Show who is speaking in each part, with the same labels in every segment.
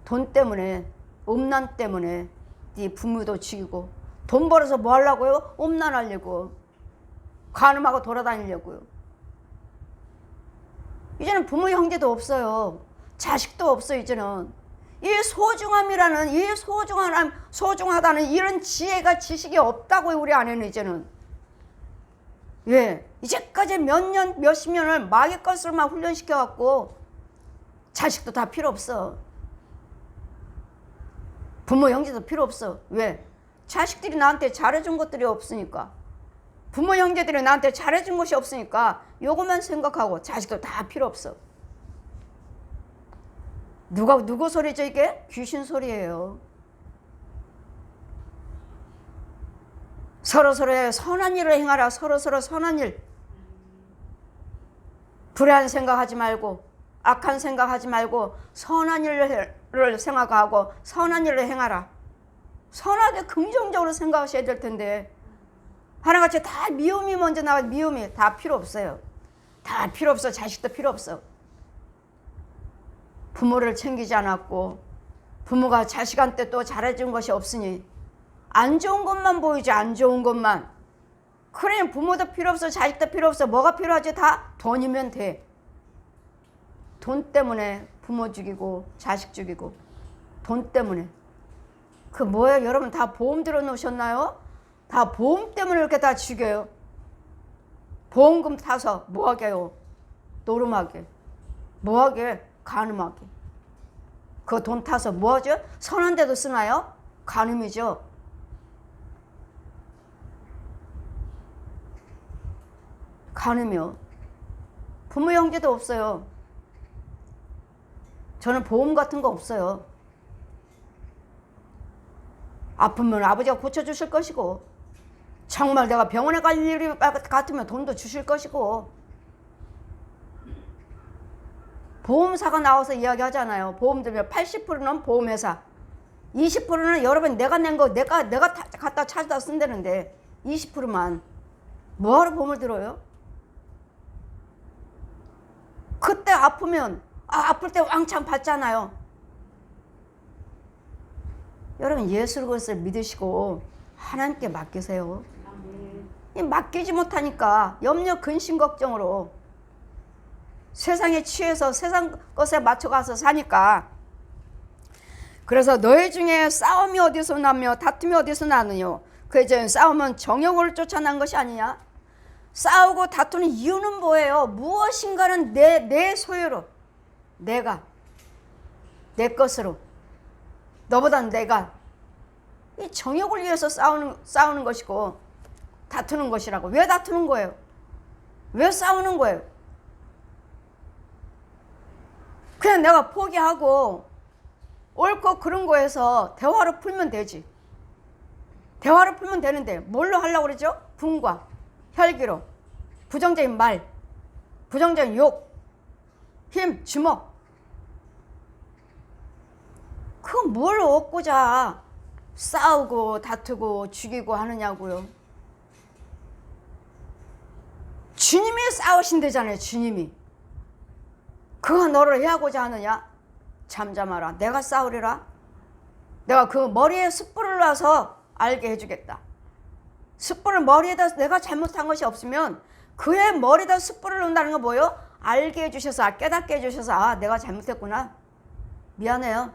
Speaker 1: 돈 때문에, 음란 때문에 네 부모도 죽이고, 돈 벌어서 뭐 하려고요? 음란하려고, 간음하고 돌아다니려고요. 이제는 부모 형제도 없어요. 자식도 없어. 이제는 이 소중함이라는, 이 소중하다는 이런 지혜가, 지식이 없다고요. 우리 안에는 이제는. 예, 이제까지 몇 년, 몇십 년을 마귀 것을만 훈련시켜갖고 자식도 다 필요 없어. 부모 형제도 필요 없어. 왜? 자식들이 나한테 잘해준 것들이 없으니까. 부모 형제들이 나한테 잘해준 것이 없으니까 요것만 생각하고 자식도 다 필요 없어. 누구 소리죠 이게? 귀신 소리예요. 서로서로의 선한 일을 행하라. 서로서로 선한 일. 불의한 생각하지 말고, 악한 생각하지 말고 선한 일을 생각하고 선한 일을 행하라. 선하게 긍정적으로 생각하셔야 될 텐데 하나같이 다 미움이 먼저 나와. 미움이 다 필요 없어요. 다 필요 없어. 자식도 필요 없어. 부모를 챙기지 않았고 부모가 자식한테 또 잘해준 것이 없으니 안 좋은 것만 보이지. 안 좋은 것만. 그래, 부모도 필요 없어. 자식도 필요 없어. 뭐가 필요하지? 다 돈이면 돼. 돈 때문에 부모 죽이고 자식 죽이고, 돈 때문에. 그 뭐예요? 여러분 다 보험 들어놓으셨나요? 다 보험 때문에 이렇게 다 죽여요. 보험금 타서 뭐하게요? 노름하게. 뭐하게? 간음하게. 그 돈 타서 뭐하죠? 선한 데도 쓰나요? 간음이죠. 간음이요. 부모 형제도 없어요. 저는 보험 같은 거 없어요. 아프면 아버지가 고쳐주실 것이고, 정말 내가 병원에 갈 일이 같으면 돈도 주실 것이고. 보험사가 나와서 이야기하잖아요. 보험 들면 80%는 보험회사, 20%는 여러분 내가 낸 거 내가 갖다 찾아다 쓴다는데 20%만 뭐하러 보험을 들어요? 그때 아프면 아플 때 왕창 받잖아요. 여러분 예수 그리스도를 믿으시고 하나님께 맡기세요. 맡기지 못하니까 염려 근심 걱정으로 세상에 취해서 세상 것에 맞춰가서 사니까. 그래서 너희 중에 싸움이 어디서 나며 다툼이 어디서 나느뇨? 그 이제 싸움은 정욕을 쫓아난 것이 아니냐? 싸우고 다투는 이유는 뭐예요? 무엇인가는 내 소유로, 내가, 내 것으로, 너보다는 내가, 이 정욕을 위해서 싸우는 것이고 다투는 것이라고. 왜 다투는 거예요? 왜 싸우는 거예요? 그냥 내가 포기하고 옳고 그른 거에서 대화로 풀면 되지. 대화로 풀면 되는데 뭘로 하려고 그러죠? 분과 혈기로, 부정적인 말, 부정적인 욕, 힘, 주먹. 그건 뭘 얻고자 싸우고 다투고 죽이고 하느냐고요. 주님이 싸우신대잖아요. 주님이. 그거 너를 해하고자 하느냐? 잠잠하라. 내가 싸우리라. 내가 그 머리에 숯불을 놔서 알게 해주겠다. 숯불을 머리에다, 내가 잘못한 것이 없으면 그의 머리에다 숯불을 놓는다는 건 뭐예요? 알게 해주셔서, 깨닫게 해주셔서, 내가 잘못했구나. 미안해요.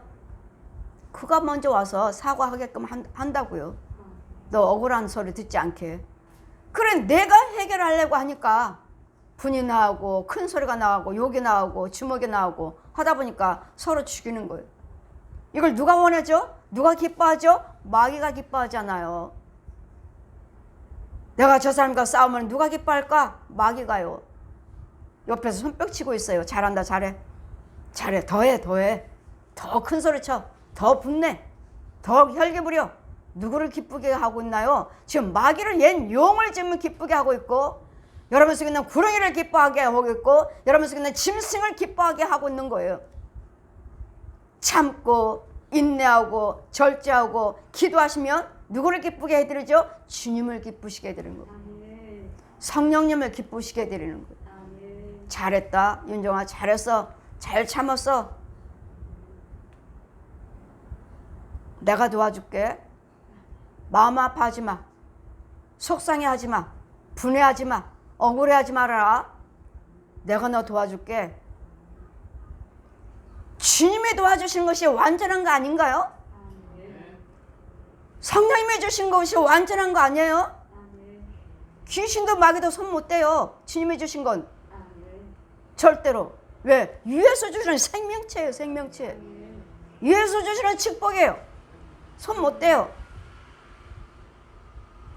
Speaker 1: 그가 먼저 와서 사과하게끔 한다고요. 너 억울한 소리 듣지 않게. 그래, 내가 해결하려고 하니까 분이 나오고 큰 소리가 나오고 욕이 나오고 주먹이 나오고 하다 보니까 서로 죽이는 거예요. 이걸 누가 원하죠? 누가 기뻐하죠? 마귀가 기뻐하잖아요. 내가 저 사람과 싸우면 누가 기뻐할까? 마귀가요. 옆에서 손뼉 치고 있어요. 잘한다, 잘해. 잘해, 더해. 더 큰 소리 쳐. 더 분내. 더 혈기 부려. 누구를 기쁘게 하고 있나요? 지금 마귀를, 옛 용을 지금 기쁘게 하고 있고, 여러분 속에 있는 구렁이를 기뻐하게 하고 있고, 여러분 속에 있는 짐승을 기뻐하게 하고 있는 거예요. 참고 인내하고 절제하고 기도하시면 누구를 기쁘게 해드리죠? 주님을 기쁘시게 해드리는 거예요. 성령님을 기쁘시게 해드리는 거예요. 잘했다 윤정아, 잘했어, 잘 참았어. 내가 도와줄게. 마음 아파하지 마. 속상해하지 마. 분해하지 마. 억울해하지 말아라. 내가 너 도와줄게. 주님이 도와주신 것이 완전한 거 아닌가요? 성령님이 주신 것이 완전한 거 아니에요? 귀신도 마귀도 손 못 대요. 주님이 주신 건 절대로. 왜? 위에서 주시는 생명체예요. 생명체. 위에서 주시는 축복이에요. 손 못 대요.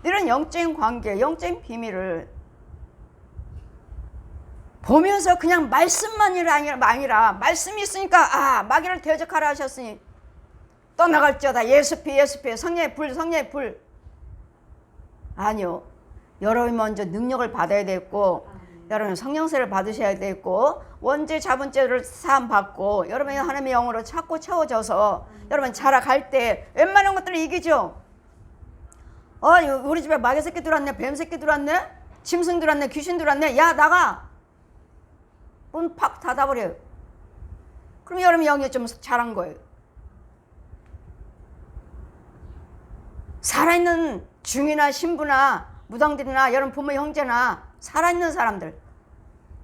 Speaker 1: 이런 영적인 관계, 영적인 비밀을 보면서 그냥 말씀만이 아니라 말씀이 있으니까 마귀를 대적하라 하셨으니 떠나갈지어다. 예수피 성령의 불 성령의 불. 아니요. 여러분이 먼저 능력을 받아야 되겠고 여러분 성령세를 받으셔야 되겠고 원죄 자본죄를 사함 받고 여러분이 하나님의 영으로 찾고 채워져서 여러분 자라갈 때 웬만한 것들을 이기죠. 우리 집에 마귀 새끼 들어왔네. 뱀 새끼 들어왔네. 짐승 들어왔네. 귀신 들어왔네. 야 나가. 문 팍 닫아버려요. 그럼 여러분 영이 좀 자란 거예요. 살아있는 중이나 신부나 무당들이나 여러분 부모 형제나 살아있는 사람들,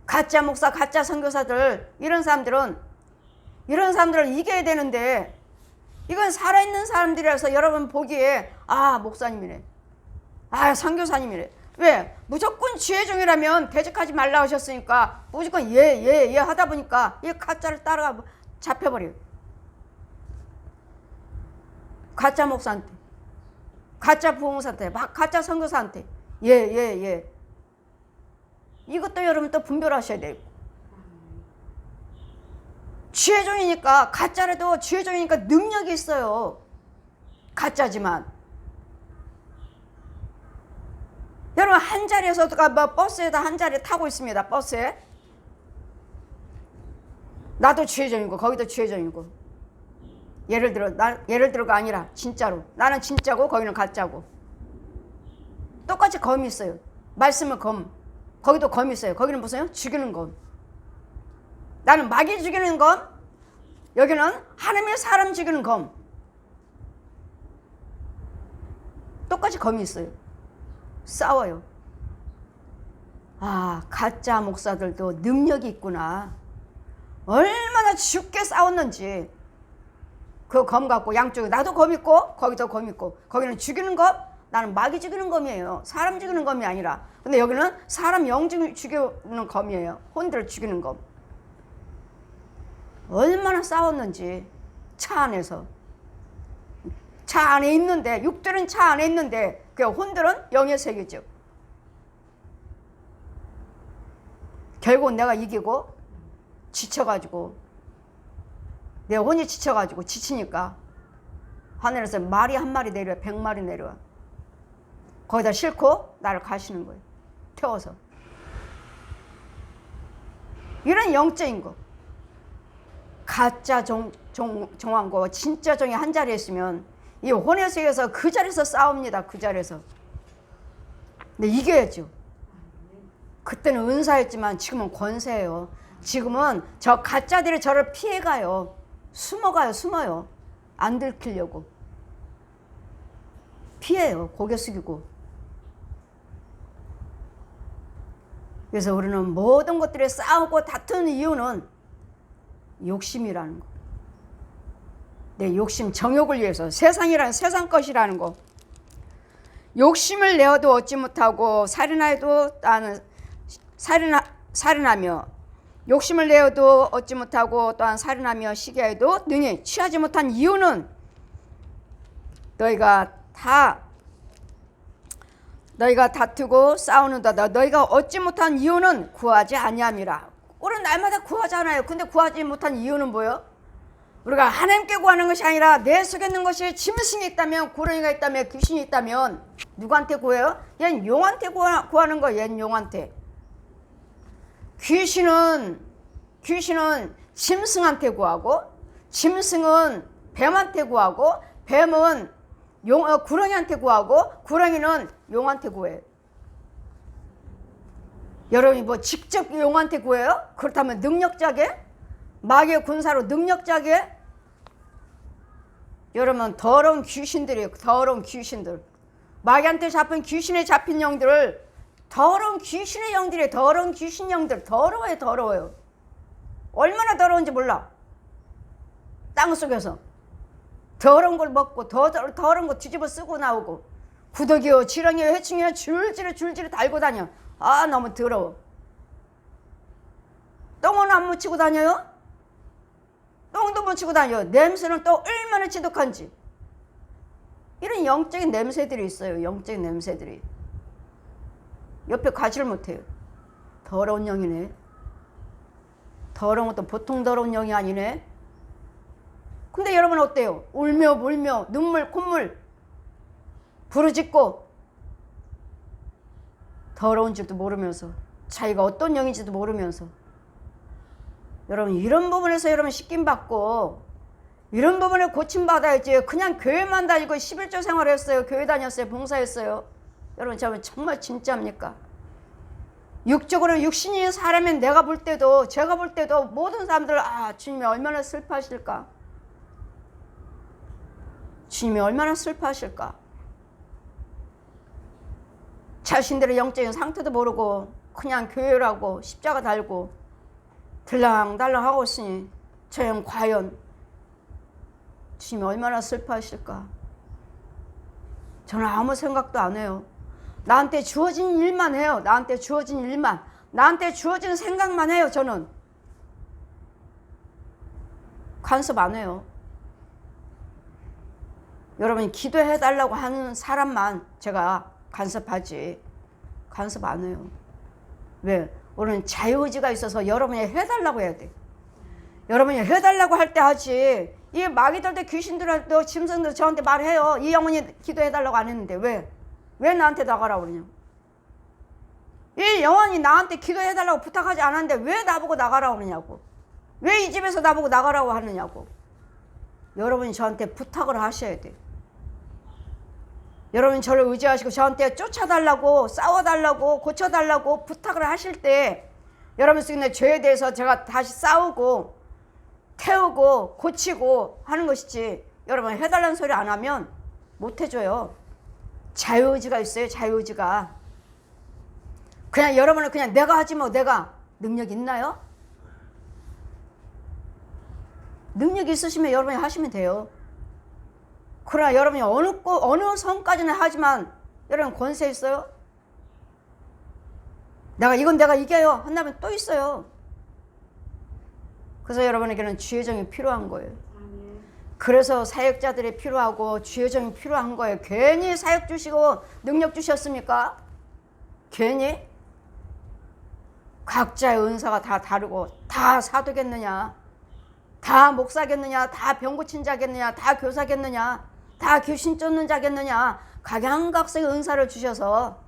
Speaker 1: 가짜 목사, 가짜 선교사들, 이런 사람들을 이겨야 되는데 이건 살아있는 사람들이라서 여러분 보기에 목사님이네, 선교사님이래. 왜? 무조건 지혜 중이라면 대적하지 말라 하셨으니까 무조건 예 하다 보니까 이 가짜를 따라가 잡혀버려요. 가짜 목사한테, 가짜 부흥사한테, 가짜 선교사한테 예. 이것도 여러분 또 분별하셔야 돼요. 지혜종이니까 가짜라도 지혜종이니까 능력이 있어요. 가짜지만 여러분 한 자리에서 버스에다 한 자리 타고 있습니다. 버스에 나도 지혜종이고 거기도 지혜종이고 예를 들어가 아니라 진짜로 나는 진짜고 거기는 가짜고 똑같이 검이 있어요. 말씀은 검, 거기도 검이 있어요. 거기는 무슨요? 죽이는 검. 나는 마귀 죽이는 검, 여기는 하나님의 사람 죽이는 검. 똑같이 검이 있어요. 싸워요. 가짜 목사들도 능력이 있구나. 얼마나 죽게 싸웠는지. 그 검 갖고 양쪽에 나도 검 있고 거기도 검 있고 거기는 죽이는 검, 나는 마귀 죽이는 검이에요. 사람 죽이는 검이 아니라. 근데 여기는 사람 영 죽이는 검이에요. 혼들을 죽이는 검. 얼마나 싸웠는지. 차 안에서. 차 안에 있는데, 육들은 차 안에 있는데 그 혼들은 영의 세계죠. 결국은 내가 이기고 지쳐가지고 내 혼이 지쳐가지고 지치니까 하늘에서 말이 한 마리 내려와 100마리 내려와. 거기다 싣고 나를 가시는 거예요. 태워서. 이런 영적인 거. 가짜 종왕과 진짜 종이 한 자리에 있으면 이 혼의 세계에서 그 자리에서 싸웁니다. 그 자리에서. 근데 이겨야죠. 그때는 은사였지만 지금은 권세예요. 지금은 저 가짜들이 저를 피해가요. 숨어요. 안 들키려고. 피해요. 고개 숙이고. 그래서 우리는 모든 것들에 싸우고 다투는 이유는 욕심이라는 거. 내 욕심, 정욕을 위해서. 세상이란 세상 것이라는 거. 욕심을 내어도 얻지 못하고 살인하며 욕심을 내어도 얻지 못하고 또한 살인하며 시기하여도 능히 취하지 못한 이유는 너희가 다투고 싸우는도다. 너희가 얻지 못한 이유는 구하지 아니함이라. 우리는 날마다 구하잖아요. 근데 구하지 못한 이유는 뭐예요? 우리가 하나님께 구하는 것이 아니라 내 속에 있는 것이 짐승이 있다면, 구렁이가 있다면, 귀신이 있다면 누구한테 구해요? 얘는 용한테 구하는 거예요. 얘는 용한테. 귀신은 짐승한테 구하고, 짐승은 뱀한테 구하고, 뱀은 구렁이한테 구하고, 구렁이는 용한테 구해요. 여러분이 뭐 직접 용한테 구해요? 그렇다면 능력자게? 마귀의 군사로 능력자게? 여러분 더러운 귀신들이에요. 더러운 귀신들. 마귀한테 잡힌 귀신에 잡힌 영들을 더러운 귀신의 영들이에요. 더러운 귀신 영들. 더러워요. 더러워요. 얼마나 더러운지 몰라. 땅속에서 더러운 걸 먹고 더러운 거 뒤집어 쓰고 나오고 구더기요 지렁이요 해충이요 줄줄이 달고 다녀. 아 너무 더러워. 똥은 안 묻히고 다녀요? 똥도 묻히고 다녀요. 냄새는 또 얼마나 지독한지. 이런 영적인 냄새들이 있어요. 영적인 냄새들이. 옆에 가지를 못해요. 더러운 영이네. 더러운 것도 보통 더러운 영이 아니네. 근데 여러분 어때요? 울며 불며 눈물 콧물 부르짖고 더러운 줄도 모르면서 자기가 어떤 영인지도 모르면서 여러분 이런 부분에서 여러분 씻김받고 이런 부분에 고침받아야지. 그냥 교회만 다니고 11조 생활했어요. 교회 다녔어요. 봉사했어요. 여러분 정말 진짜입니까? 육적으로 육신이 사람인 내가 볼 때도 제가 볼 때도 모든 사람들 주님이 얼마나 슬퍼하실까? 주님이 얼마나 슬퍼하실까? 자신들의 영적인 상태도 모르고 그냥 교회라고 십자가 달고 들랑달랑 하고 있으니 저 형 과연 주님이 얼마나 슬퍼하실까? 저는 아무 생각도 안 해요. 나한테 주어진 일만 해요. 나한테 주어진 일만. 나한테 주어진 생각만 해요. 저는 간섭 안 해요. 여러분이 기도해달라고 하는 사람만 제가 간섭하지 간섭 안 해요. 왜? 우리는 자유의지가 있어서 여러분이 해달라고 해야 돼. 여러분이 해달라고 할 때 하지. 이 마귀들도 귀신들도 짐승도 저한테 말해요. 이 영혼이 기도해달라고 안 했는데 왜? 왜 나한테 나가라고 그러냐. 이 영혼이 나한테 기도해달라고 부탁하지 않았는데 왜 나보고 나가라고 그러냐고. 왜 이 집에서 나보고 나가라고 하느냐고. 여러분이 저한테 부탁을 하셔야 돼. 여러분이 저를 의지하시고 저한테 쫓아달라고 싸워달라고 고쳐달라고 부탁을 하실 때 여러분 속에 죄에 대해서 제가 다시 싸우고 태우고 고치고 하는 것이지. 여러분 해달라는 소리 안 하면 못 해줘요. 자유의지가 있어요. 자유의지가. 그냥 여러분은 그냥 내가 하지 뭐. 내가 능력 있나요? 능력이 있으시면 여러분이 하시면 돼요. 그러나 여러분이 어느 선까지는 하지만 여러분 권세 있어요? 이건 내가 이겨요 한다면 또 있어요. 그래서 여러분에게는 주의정이 필요한 거예요. 그래서 사역자들이 필요하고 주의정이 필요한 거예요. 괜히 사역 주시고 능력 주셨습니까? 괜히? 각자의 은사가 다 다르고 다 사도겠느냐, 다 목사겠느냐, 다 병고친 자겠느냐, 다 교사겠느냐, 다 귀신 쫓는 자겠느냐. 각양각색의 은사를 주셔서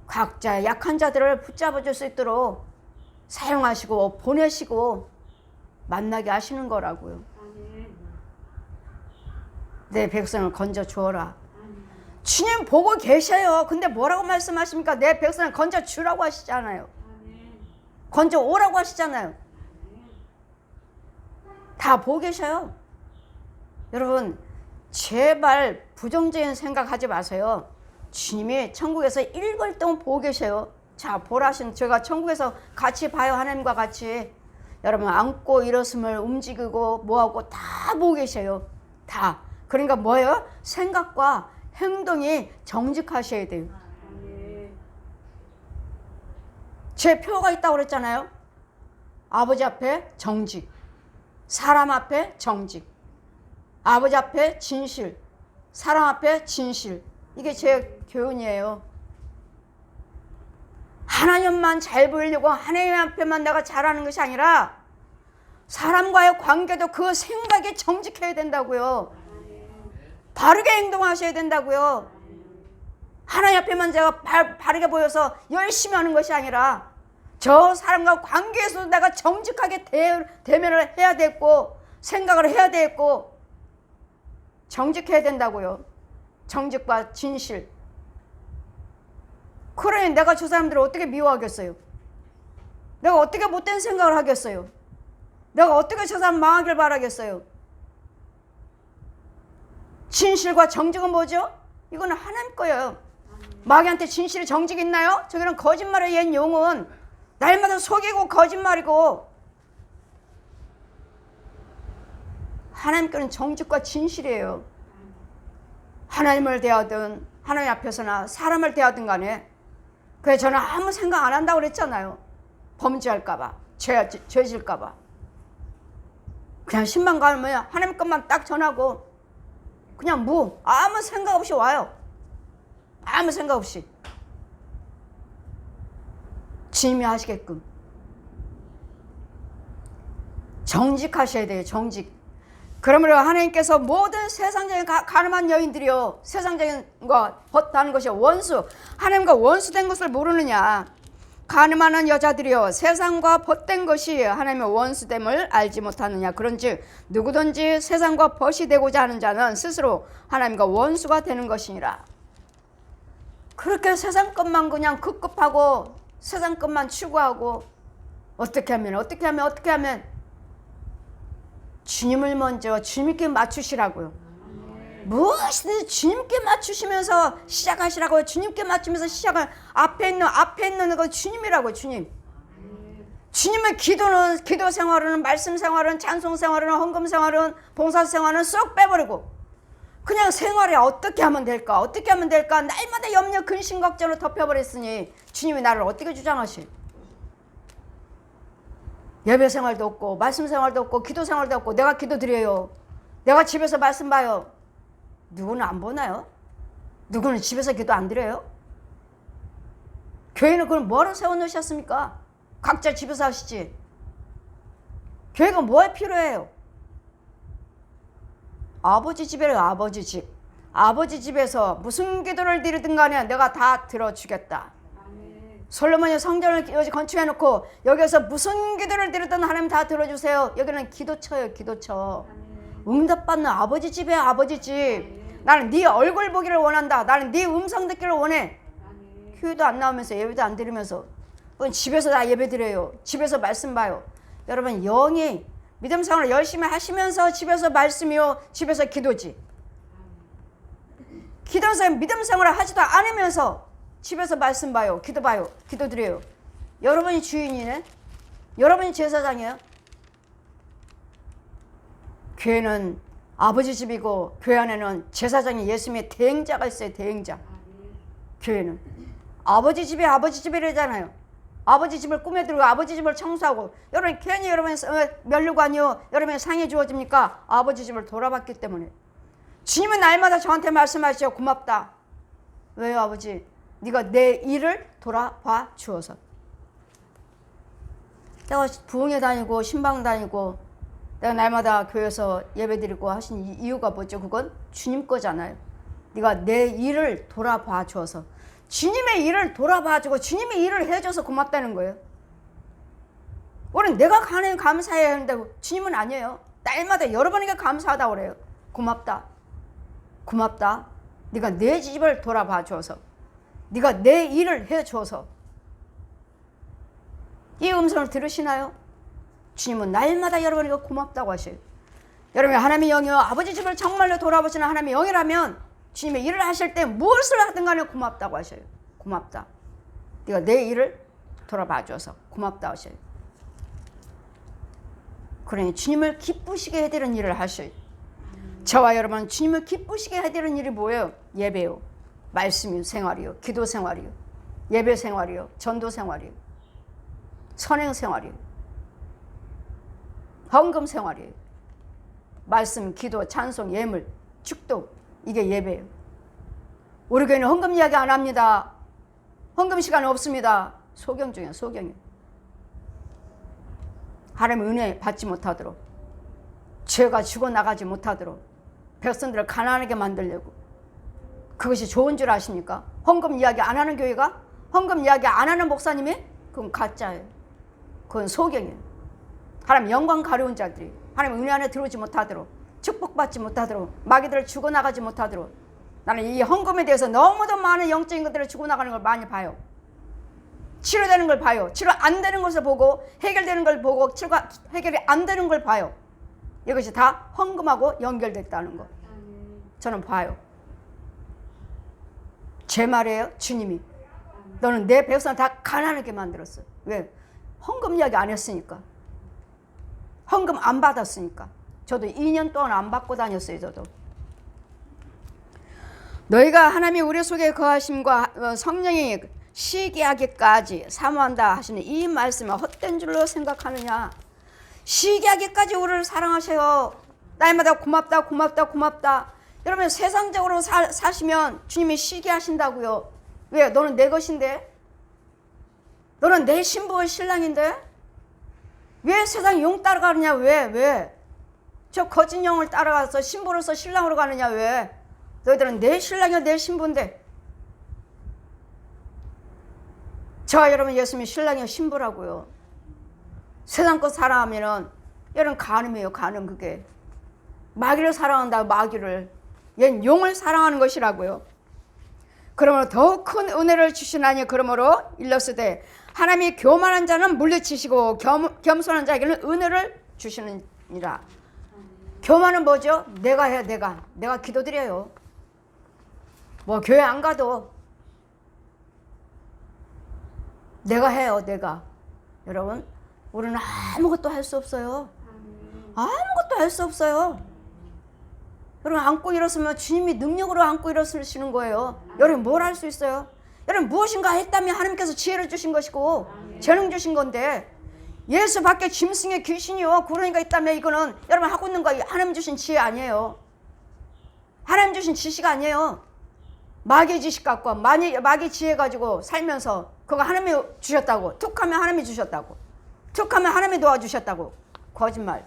Speaker 1: 각자의 약한 자들을 붙잡아 줄 수 있도록 사용하시고 보내시고 만나게 하시는 거라고요. 내 백성을 건져 주어라. 주님 보고 계셔요. 근데 뭐라고 말씀하십니까? 내 백성을 건져 주라고 하시잖아요. 건져 오라고 하시잖아요. 다 보고 계셔요. 여러분 제발 부정적인 생각하지 마세요. 주님이 천국에서 일벌동 보고 계셔요. 자 보라신 제가 천국에서 같이 봐요. 하나님과 같이 여러분 앉고 일어섬을 움직이고 뭐하고 다 보고 계셔요. 다. 그러니까 뭐예요? 생각과 행동이 정직하셔야 돼요. 제 표가 있다고 그랬잖아요. 아버지 앞에 정직, 사람 앞에 정직, 아버지 앞에 진실, 사람 앞에 진실. 이게 제 교훈이에요. 하나님만 잘 보이려고 하나님 앞에만 내가 잘하는 것이 아니라 사람과의 관계도 그 생각이 정직해야 된다고요. 바르게 행동하셔야 된다고요. 하나님 앞에만 제가 바르게 보여서 열심히 하는 것이 아니라 저 사람과 관계에서도 내가 정직하게 대면을 해야 되고 생각을 해야 되고 정직해야 된다고요. 정직과 진실. 그러니 내가 저 사람들을 어떻게 미워하겠어요? 내가 어떻게 못된 생각을 하겠어요? 내가 어떻게 저 사람 망하길 바라겠어요? 진실과 정직은 뭐죠? 이거는 하나님 거예요. 마귀한테 진실이 정직이 있나요? 저기는 거짓말의 옛 용은 날마다 속이고 거짓말이고, 하나님 거는 정직과 진실이에요. 하나님을 대하든 하나님 앞에서나 사람을 대하든 간에. 그래서 저는 아무 생각 안 한다고 그랬잖아요. 범죄할까 봐, 죄 질까 봐. 그냥 신방 가면 하나님 것만 딱 전하고 그냥 아무 생각 없이 와요. 아무 생각 없이. 주님이 하시게끔 정직하셔야 돼요. 정직. 그러므로 하나님께서 모든 세상적인 가늠한 여인들이요, 세상적인 거 벗다는 것이 원수, 하나님과 원수된 것을 모르느냐. 가늠하는 여자들이요, 세상과 벗된 것이 하나님의 원수됨을 알지 못하느냐. 그런즉 누구든지 세상과 벗이 되고자 하는 자는 스스로 하나님과 원수가 되는 것이니라. 그렇게 세상 것만 그냥 급급하고 세상 것만 추구하고 어떻게 하면 주님을 먼저 주님께 맞추시라고요. 무엇이든지 주님께 맞추시면서 시작하시라고요. 주님께 맞추면서 시작을 앞에 있는 거 주님이라고요. 주님의 기도 생활은, 말씀 생활은, 찬송 생활은, 헌금 생활은, 봉사 생활은 쏙 빼버리고 그냥 생활에 어떻게 하면 될까 날마다 염려 근심 걱정을 덮여버렸으니 주님이 나를 어떻게 주장하시? 예배 생활도 없고 말씀 생활도 없고 기도 생활도 없고, 내가 기도 드려요, 내가 집에서 말씀 봐요. 누구는 안 보나요? 누구는 집에서 기도 안 드려요? 교회는 그걸 뭐로 세워놓으셨습니까? 각자 집에서 하시지. 교회가 뭐에 필요해요? 아버지 집이래요. 아버지 집. 아버지 집에서 무슨 기도를 드리든 간에 내가 다 들어주겠다. 솔로몬이 성전을 건축해놓고 여기서 무슨 기도를 드리든 하나님 다 들어주세요. 여기는 기도처예요. 기도처. 응답받는 아버지 집이에요. 아버지 집. 나는 네 얼굴 보기를 원한다. 나는 네 음성 듣기를 원해. 교회도 안 나오면서 예배도 안 드리면서 집에서 다 예배 드려요. 집에서 말씀 봐요. 여러분, 영이 믿음 생활을 열심히 하시면서 집에서 말씀이요, 집에서 기도지. 믿음 생활을 하지도 않으면서 집에서 말씀 봐요, 기도 봐요, 기도 드려요. 여러분이 주인이네? 여러분이 제사장이에요? 교회는 아버지 집이고 교회 안에는 제사장이 예수님의 대행자가 있어요. 대행자. 교회는 아버지 집이래잖아요. 아버지 집을 꾸며들고 아버지 집을 청소하고. 여러분, 괜히 여러분 면류관이요, 여러분의 상이 주어집니까? 아버지 집을 돌아봤기 때문에. 주님은 날마다 저한테 말씀하시죠. 고맙다. 왜요, 아버지? 네가 내 일을 돌아봐 주어서. 내가 부흥회 다니고 신방 다니고 내가 날마다 교회에서 예배드리고 하신 이유가 뭐죠? 그건 주님 거잖아요. 네가 내 일을 돌아봐 주어서. 주님의 일을 돌아봐주고 주님의 일을 해줘서 고맙다는 거예요. 우리는 내가 하나님 감사해야 하는데 주님은 아니에요. 날마다 여러분에게 감사하다고 그래요. 고맙다. 고맙다. 네가 내 집을 돌아봐 줘서, 네가 내 일을 해줘서. 이 음성을 들으시나요? 주님은 날마다 여러분에게 고맙다고 하셔요. 여러분이 하나님의 영이요, 아버지 집을 정말로 돌아보시는 하나님의 영이라면 주님의 일을 하실 때 무엇을 하든 간에 고맙다고 하셔요. 고맙다. 네가 내 일을 돌아봐 줘서 고맙다 하셔요. 그러니 주님을 기쁘시게 해드리는 일을 하셔요. 저와 여러분은 주님을 기쁘시게 해드리는 일이 뭐예요? 예배요, 말씀이요, 생활이요, 기도 생활이요, 예배 생활이요, 전도 생활이요, 선행 생활이요, 헌금 생활이에요. 말씀, 기도, 찬송, 예물, 축도, 이게 예배예요. 우리 교회는 헌금 이야기 안 합니다. 헌금 시간 없습니다. 소경 중에 소경이에요. 하나님의 은혜 받지 못하도록, 죄가 죽어나가지 못하도록 백성들을 가난하게 만들려고. 그것이 좋은 줄 아십니까? 헌금 이야기 안 하는 교회가, 헌금 이야기 안 하는 목사님이, 그건 가짜예요. 그건 소경이에요. 하나님 영광 가려운 자들이 하나님 은혜 안에 들어오지 못하도록, 축복받지 못하도록, 마귀들을 죽어나가지 못하도록. 나는 이 헌금에 대해서 너무도 많은 영적인 것들을 죽어나가는 걸 많이 봐요. 치료되는 걸 봐요. 치료 안 되는 것을 보고, 해결되는 걸 보고, 치료가 해결이 안 되는 걸 봐요. 이것이 다 헌금하고 연결됐다는 거. 저는 봐요. 제 말이에요. 주님이 너는 내 백성 다 가난하게 만들었어. 왜? 헌금 이야기 안 했으니까. 헌금 안 받았으니까. 저도 2년 동안 안 받고 다녔어요. 저도. 너희가 하나님이 우리 속에 거하심과 성령이 시기하기까지 사모한다 하시는 이 말씀을 헛된 줄로 생각하느냐. 시기하기까지 우리를 사랑하셔요. 날마다 고맙다 고맙다 고맙다. 여러분 세상적으로 사시면 주님이 시기하신다고요. 왜? 너는 내 것인데. 너는 내 신부의 신랑인데. 왜 세상 용 따라가느냐. 왜? 저 거짓 용을 따라가서 신부로서 신랑으로 가느냐. 왜? 너희들은 내 신랑이야 내 신부인데. 저와 여러분 예수님이 신랑이요 신부라고요. 세상 것 사랑하면은 여러분 간음이에요. 간음. 그게 마귀를 사랑한다. 마귀를. 얜 용을 사랑하는 것이라고요. 그러므로 더욱 큰 은혜를 주시나니 그러므로 일렀으되 하나님이 교만한 자는 물리치시고 겸손한 자에게는 은혜를 주시느니라. 교만은 뭐죠? 내가 해. 내가 기도드려요. 뭐 교회 안 가도 내가 해요. 내가. 여러분 우리는 아무것도 할 수 없어요. 아무것도 할 수 없어요. 여러분 안고 일었으면 주님이 능력으로 안고 일어서시는 거예요. 여러분 뭘 할 수 있어요? 여러분 무엇인가 했다면 하나님께서 지혜를 주신 것이고 재능 주신 건데 예수 밖에 짐승의 귀신이요 구렁이가 있다면 이거는 여러분 하고 있는 거 하나님 주신 지혜 아니에요. 하나님 주신 지식 아니에요. 마귀 지식 갖고 마귀 지혜 가지고 살면서 그거 하나님이 주셨다고 툭하면 하나님이 주셨다고 툭하면 하나님이 도와주셨다고. 거짓말.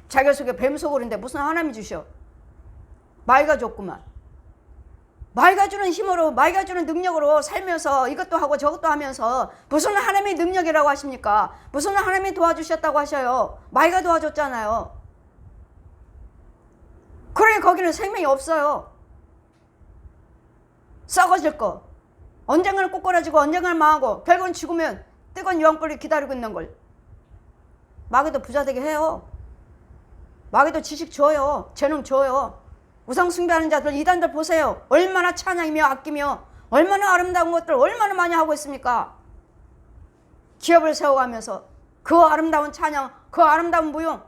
Speaker 1: 자기 속에 뱀 속으로인데 무슨 하나님이 주셔. 마귀가 줬구만. 마귀가 주는 힘으로 마귀가 주는 능력으로 살면서 이것도 하고 저것도 하면서 무슨 하나님의 능력이라고 하십니까? 무슨 하나님이 도와주셨다고 하셔요. 마귀가 도와줬잖아요. 그러니 거기는 생명이 없어요. 썩어질 거. 언젠가는 꼬꾸라지고 언젠가는 망하고 결국은 죽으면 뜨거운 유황불이 기다리고 있는 걸. 마귀도 부자 되게 해요. 마귀도 지식 줘요. 재능 줘요. 우상 숭배하는 자들 이단들 보세요. 얼마나 찬양이며 아끼며 얼마나 아름다운 것들 얼마나 많이 하고 있습니까? 기업을 세워가면서 그 아름다운 찬양 그 아름다운 무용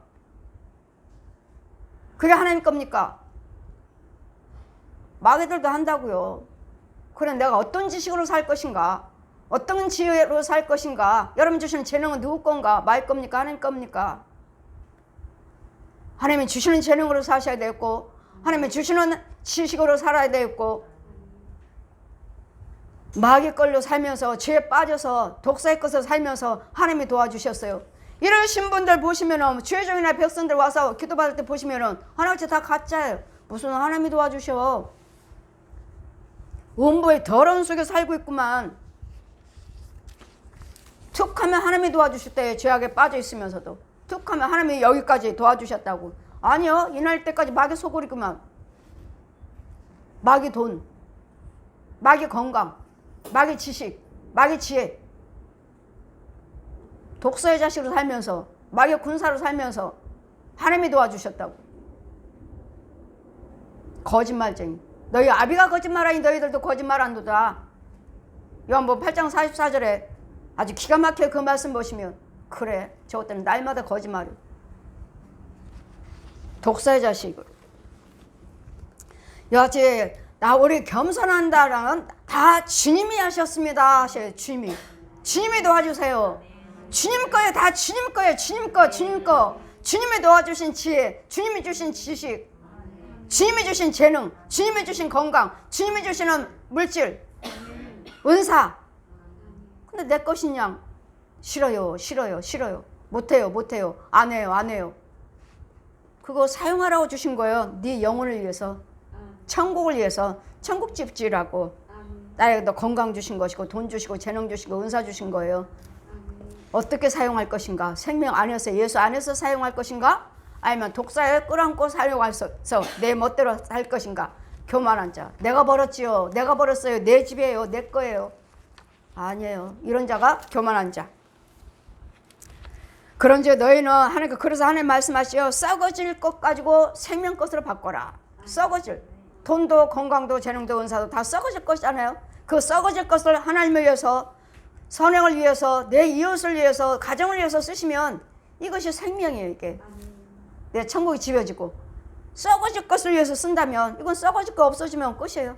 Speaker 1: 그게 하나님 겁니까? 마귀들도 한다고요. 그래 내가 어떤 지식으로 살 것인가? 어떤 지혜로 살 것인가? 여러분 주시는 재능은 누구 건가? 마귀 겁니까? 하나님 겁니까? 하나님이 주시는 재능으로 사셔야 되겠고 하나님이 주시는 지식으로 살아야 되겠고 마귀 걸로 살면서 죄에 빠져서 독사의 것을 살면서 하나님이 도와주셨어요. 이러신 분들 보시면은 주의종이나 백성들 와서 기도받을 때 보시면은 하나같이 다 가짜예요. 무슨 하나님이 도와주셔. 음부의 더러운 속에 살고 있구만. 툭하면 하나님이 도와주실 때 죄악에 빠져 있으면서도 툭하면 하나님이 여기까지 도와주셨다고. 아니요. 이날 때까지 마귀 소굴이구만. 마귀 돈, 마귀 건강, 마귀 지식, 마귀 지혜. 독서의 자식으로 살면서 마귀 군사로 살면서 하나님이 도와주셨다고. 거짓말쟁이. 너희 아비가 거짓말하니 너희들도 거짓말한도다. 요한복음 8장 44절에 아주 기가 막혀 그 말씀 보시면 그래 저것들은 날마다 거짓말이. 독사의 자식으로. 여하튼 우리 겸손한다라는 다 주님이 하셨습니다. 주님이. 주님이 도와주세요. 주님 거예요. 다 주님 거예요. 주님 거. 주님이 도와주신 지혜, 주님이 주신 지식, 주님이 주신 재능, 주님이 주신 건강, 주님이 주시는 물질, 은사. 근데 내 것이냐? 싫어요. 못해요. 안 해요. 그거 사용하라고 주신 거예요. 네 영혼을 위해서, 천국을 위해서. 천국집 지으라고. 나에게도 건강 주신 것이고 돈 주시고 재능 주시고 은사 주신 거예요. 어떻게 사용할 것인가? 생명 안에서 예수 안에서 사용할 것인가? 아니면 독사에 끌어안고 사용해서 내 멋대로 할 것인가? 교만한 자. 내가 벌었지요. 내가 벌었어요. 내 집이에요. 내 거예요. 아니에요. 이런 자가 교만한 자. 그런즉 너희는 그래서 하나님 말씀하시오. 썩어질 것 가지고 생명 것으로 바꿔라. 썩어질. 돈도 건강도 재능도 은사도 다 썩어질 것이잖아요. 그 썩어질 것을 하나님을 위해서, 선행을 위해서, 내 이웃을 위해서, 가정을 위해서 쓰시면 이것이 생명이에요. 이게 내 천국이 지어지고, 썩어질 것을 위해서 쓴다면 이건 썩어질 거 없어지면 끝이에요.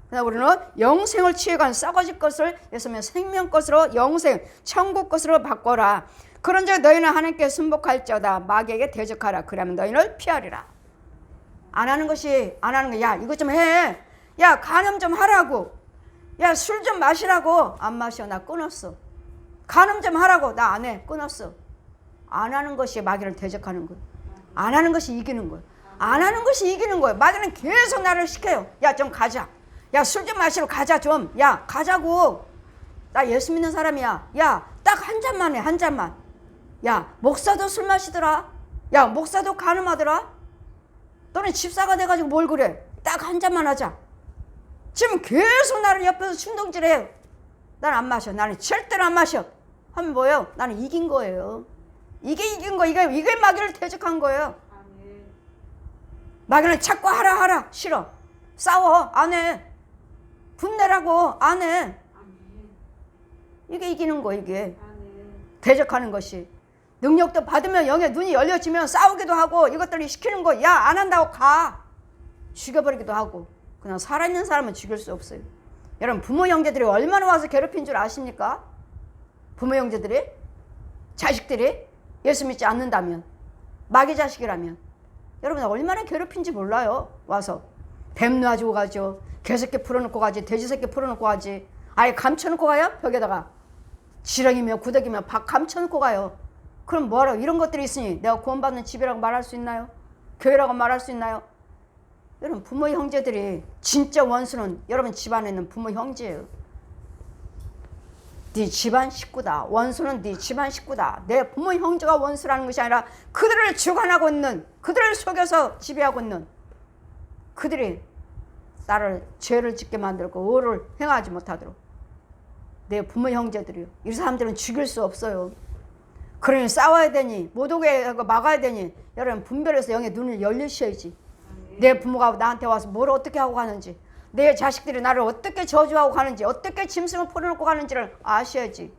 Speaker 1: 그러나 우리는 영생을 취해간 썩어질 것을 예수님의 생명 것으로, 영생 천국 것으로 바꿔라. 그런즉 너희는 하나님께 순복할지어다. 마귀에게 대적하라. 그러면 너희를 피하리라. 안 하는 거, 야 이거 좀 해, 야 간음 좀 하라고, 야 술 좀 마시라고. 안 마셔. 나 끊었어. 간음 좀 하라고. 나 안 해. 끊었어. 안 하는 것이 마귀를 대적하는 거예요. 안 하는 것이 이기는 거예요. 안 하는 것이 이기는 거예요. 마귀는 계속 나를 시켜요. 야 좀 가자. 야 술 좀 마시러 가자 좀. 야 가자고. 나 예수 믿는 사람이야. 야 딱 한 잔만 해. 한 잔만. 야 목사도 술 마시더라. 야 목사도 간음하더라. 너는 집사가 돼가지고 뭘 그래. 딱 한 잔만 하자. 지금 계속 나를 옆에서 충동질해요. 난 안 마셔. 나는 절대로 안 마셔. 하면 뭐예요? 나는 이긴 거예요. 이게 이긴 거. 이게 마귀를 대적한 거예요. 마귀는 자꾸 하라. 싫어. 싸워. 안 해. 분내라고. 안 해. 이게 이기는 거. 이게 대적하는 것이. 능력도 받으면 영의 눈이 열려지면 싸우기도 하고, 이것들이 시키는 거 야 안 한다고 가. 죽여버리기도 하고. 그냥 살아있는 사람은 죽일 수 없어요. 여러분 부모 형제들이 얼마나 와서 괴롭힌 줄 아십니까? 부모 형제들이, 자식들이 예수 믿지 않는다면, 마귀 자식이라면 여러분 얼마나 괴롭힌지 몰라요. 와서 뱀 놔주고 가죠. 개새끼 풀어놓고 가지. 돼지새끼 풀어놓고 가지. 아예 감춰놓고 가요. 벽에다가 지렁이며 구더기며 박 감춰놓고 가요. 그럼 뭐하러. 이런 것들이 있으니 내가 구원받는 집이라고 말할 수 있나요? 교회라고 말할 수 있나요? 여러분 부모 형제들이 진짜 원수는 여러분 집안에 있는 부모 형제예요. 네 집안 식구다. 원수는 네 집안 식구다. 내 부모 형제가 원수라는 것이 아니라 그들을 주관하고 있는, 그들을 속여서 지배하고 있는, 그들이 나를 죄를 짓게 만들고 의를 행하지 못하도록 내 부모 형제들이요. 이 사람들은 죽일 수 없어요. 그러니 싸워야 되니, 못 오게 하고 막아야 되니 여러분 분별해서 영의 눈을 열리셔야지. 내 부모가 나한테 와서 뭘 어떻게 하고 가는지, 내 자식들이 나를 어떻게 저주하고 가는지, 어떻게 짐승을 풀어놓고 가는지를 아셔야지.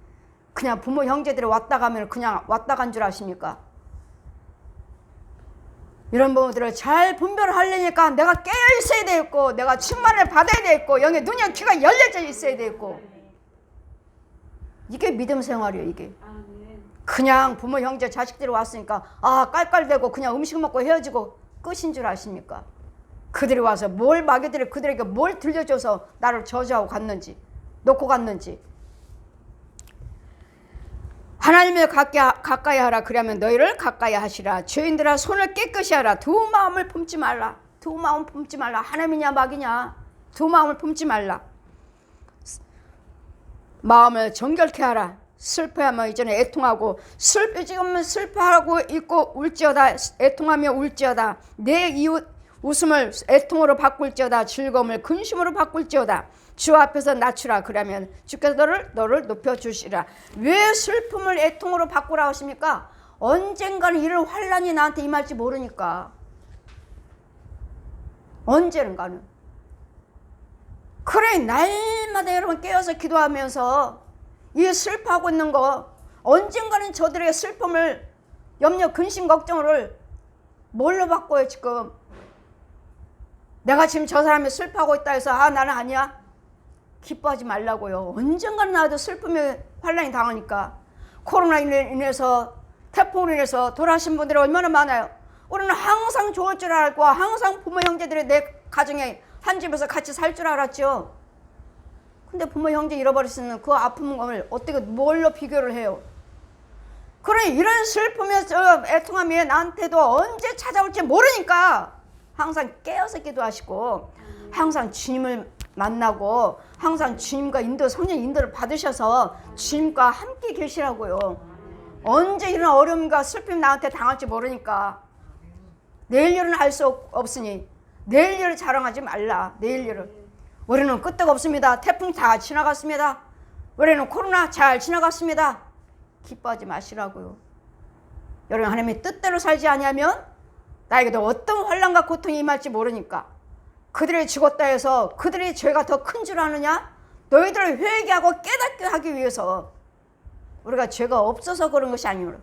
Speaker 1: 그냥 부모 형제들이 왔다 가면 그냥 왔다 간 줄 아십니까? 이런 부분들을 잘 분별하려니까 내가 깨어 있어야 되겠고, 내가 충만을 받아야 되겠고, 영의 눈이 귀가 열려져 있어야 되겠고. 이게 믿음 생활이에요. 이게 그냥 부모 형제 자식들이 왔으니까 깔깔대고 그냥 음식 먹고 헤어지고 끝인 줄 아십니까? 그들이 와서 뭘, 마귀들이 그들에게 뭘 들려줘서 나를 저주하고 갔는지, 놓고 갔는지. 하나님을 가까이 하라. 그러면 너희를 가까이 하시라. 죄인들아 손을 깨끗이 하라. 두 마음을 품지 말라. 두 마음 품지 말라. 하나님이냐 마귀냐. 두 마음을 품지 말라. 마음을 정결케 하라. 슬퍼하면 이전에 애통하고, 지금은 슬퍼하고 있고 울지어다. 애통하며 울지어다. 내 이웃 웃음을 애통으로 바꿀지어다. 즐거움을 근심으로 바꿀지어다. 주 앞에서 낮추라. 그러면 주께서 너를 높여주시라. 왜 슬픔을 애통으로 바꾸라 하십니까? 언젠가는 이런 환란이 나한테 임할지 모르니까. 언젠가는. 그래 날마다 여러분 깨어서 기도하면서 이 슬퍼하고 있는 거, 언젠가는 저들의 슬픔을, 염려, 근심, 걱정을 뭘로 바꿔요 지금? 내가 지금 저 사람이 슬퍼하고 있다 해서 나는 아니야? 기뻐하지 말라고요. 언젠가는 나도 슬픔에 환란이 당하니까. 코로나로 인해서, 태풍으로 인해서 돌아가신 분들이 얼마나 많아요. 우리는 항상 좋을 줄 알고, 항상 부모 형제들이 내 가정에 한 집에서 같이 살 줄 알았죠. 근데 부모 형제 잃어버리시는 그 아픔을 어떻게 뭘로 비교를 해요? 그래 이런 슬픔에서 애통함이 나한테도 언제 찾아올지 모르니까 항상 깨어서 기도하시고, 항상 주님을 만나고, 항상 주님과 성령 인도를 받으셔서 주님과 함께 계시라고요. 언제 이런 어려움과 슬픔이 나한테 당할지 모르니까. 내일 일은 알 수 없으니 내일 일을 자랑하지 말라. 내일 일을. 우리는 끄떡 없습니다. 태풍 다 지나갔습니다. 우리는 코로나 잘 지나갔습니다. 기뻐하지 마시라고요. 여러분 하나님의 뜻대로 살지 아니하면 나에게도 어떤 환난과 고통이 임할지 모르니까 그들이 죽었다 해서 그들의 죄가 더 큰 줄 아느냐? 너희들을 회개하고 깨닫게 하기 위해서 우리가 죄가 없어서 그런 것이 아니므로.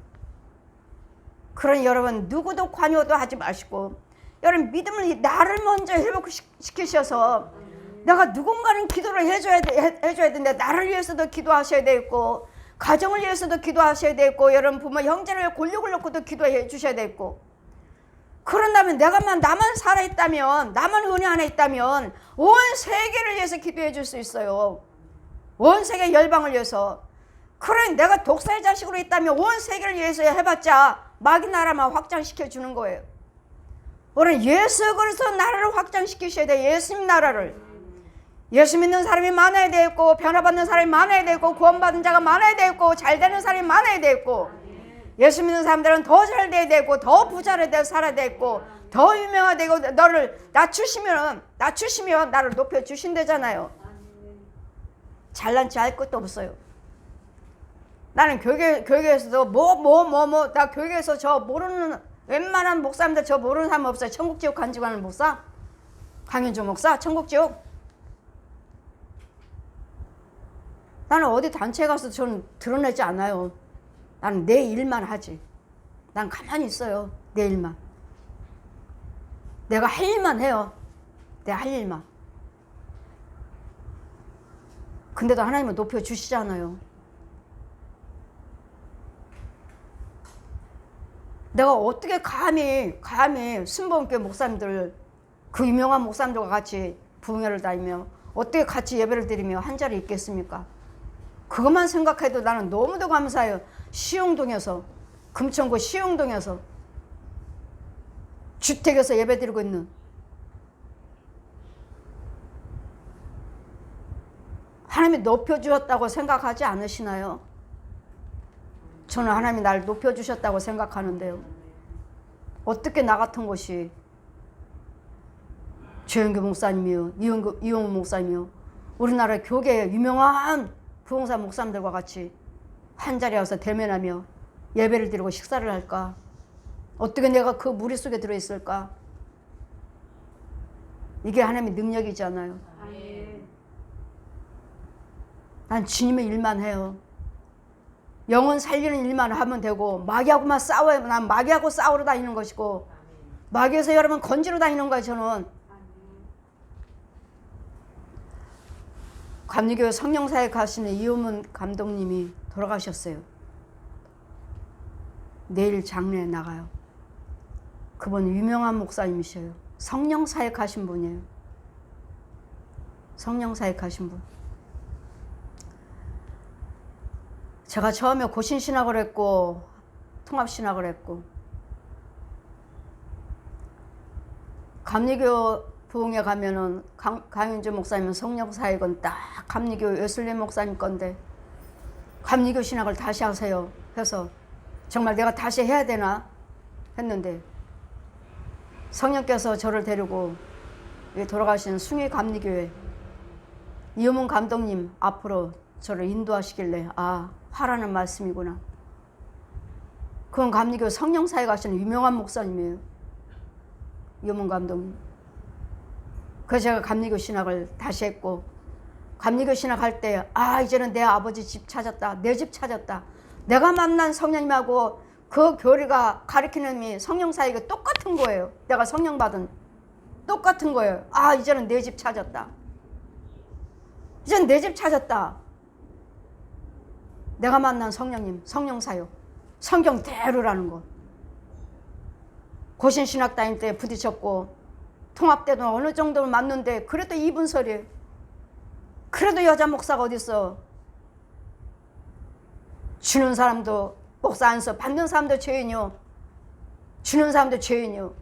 Speaker 1: 그러니 여러분 누구도 관여도 하지 마시고 여러분 믿음을 나를 먼저 회복시키셔서 내가 누군가는 기도를 해줘야 되는데 나를 위해서도 기도하셔야 되겠고 가정을 위해서도 기도하셔야 되겠고 여러분 부모 형제를 골목을 놓고도 기도해 주셔야 되겠고 그런다면 나만 살아있다면 나만 은혜 안에 있다면 온 세계를 위해서 기도해 줄 수 있어요. 온 세계 열방을 위해서. 그러니 내가 독사의 자식으로 있다면 온 세계를 위해서 해봤자 마귀 나라만 확장시켜 주는 거예요. 오늘 예수 그리스도 나라를 확장시키셔야 돼요. 예수님 나라를. 예수 믿는 사람이 많아야 되겠고 변화받는 사람이 많아야 되겠고 구원받은 자가 많아야 되겠고 잘되는 사람이 많아야 되겠고 예수 믿는 사람들은 더 잘 돼야 되고 더 부자로 살아야 되고 더 유명하되고 너를 낮추시면 나를 높여주신대잖아요. 잘난 체 할 것도 없어요. 나는 교회에서도 나 교회에서 저 모르는 웬만한 목사님들 저 모르는 사람 없어요. 천국지옥 간지고 하는 목사 강윤주 목사 천국지옥. 나는 어디 단체에 가서 저는 드러내지 않아요. 나는 내 일만 하지. 난 가만히 있어요. 내 일만. 내가 할 일만 해요. 내가 할 일만. 근데도 하나님은 높여주시잖아요. 내가 어떻게 감히 순복음교회 목사님들 그 유명한 목사님들과 같이 부흥회를 다니며 어떻게 같이 예배를 드리며 한 자리에 있겠습니까? 그것만 생각해도 나는 너무도 감사해요. 시흥동에서 금천구 시흥동에서 주택에서 예배드리고 있는 하나님이 높여주셨다고 생각하지 않으시나요? 저는 하나님이 나를 높여주셨다고 생각하는데요. 어떻게 나 같은 것이 최영규 목사님이요 이용우 목사님이요 우리나라 교계의 유명한 부흥사 목사님들과 같이 한자리에 와서 대면하며 예배를 드리고 식사를 할까? 어떻게 내가 그 무리 속에 들어있을까? 이게 하나님의 능력이잖아요. 난 주님의 일만 해요. 영혼 살리는 일만 하면 되고 마귀하고만 싸워요. 난 마귀하고 싸우러 다니는 것이고 마귀에서 여러분 건지러 다니는 거예요. 저는 감리교회 성령사에 가시는 이호문 감독님이 돌아가셨어요. 내일 장례에 나가요. 그분 유명한 목사님이셔요. 성령사에 가신 분이에요. 성령사에 가신 분. 제가 처음에 고신신학을 했고 통합신학을 했고 감리교 부흥회 가면은 강윤주 목사님은 성령사역은 딱 감리교 웨슬리 목사님 건데 감리교 신학을 다시 하세요. 해서 정말 내가 다시 해야 되나 했는데 성령께서 저를 데리고 돌아가신 숭일 감리교회 이호문 감독님 앞으로 저를 인도하시길래 아 하라는 말씀이구나. 그건 감리교 성령사에 가시는 유명한 목사님이에요. 이호문 감독님. 그래서 제가 감리교 신학을 다시 했고 감리교 신학 할 때 아 이제는 내 아버지 집 찾았다. 내 집 찾았다. 내가 만난 성령님하고 그 교리가 가르치는 이 성령사역이 똑같은 거예요. 내가 성령 받은 똑같은 거예요. 아 이제는 내 집 찾았다. 이제는 내 집 찾았다. 내가 만난 성령님, 성령사역, 성경대로라는 거. 고신신학 다닐 때 부딪혔고 통합 때도 어느 정도 맞는데 그래도 이분설이에요. 그래도 여자 목사가 어딨어. 주는 사람도 목사 안 써. 받는 사람도 죄인이요. 주는 사람도 죄인이요.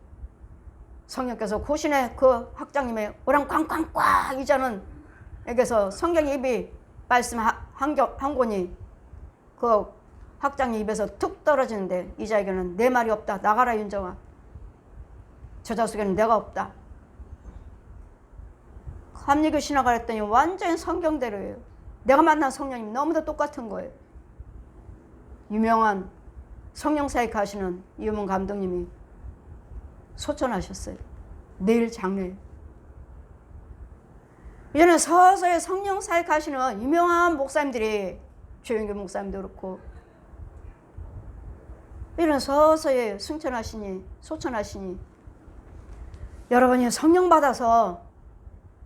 Speaker 1: 성령께서 고신의 그 학장님의 오랑꽝꽝꽝 이자는 에게서 성경 입이 말씀 한 권이 그 학장님 입에서 툭 떨어지는데 이자에게는 내 말이 없다. 나가라 윤정아. 저 자식에는 내가 없다. 감리교 신학을 했더니 완전히 성경대로예요. 내가 만난 성령님 너무도 똑같은 거예요. 유명한 성령사역 하시는 이호문 감독님이 소천하셨어요. 내일 장례. 이제는 서서히 성령 사역하시는 유명한 목사님들이, 조영규 목사님도 그렇고, 이런 서서히 승천하시니, 소천하시니, 여러분이 성령 받아서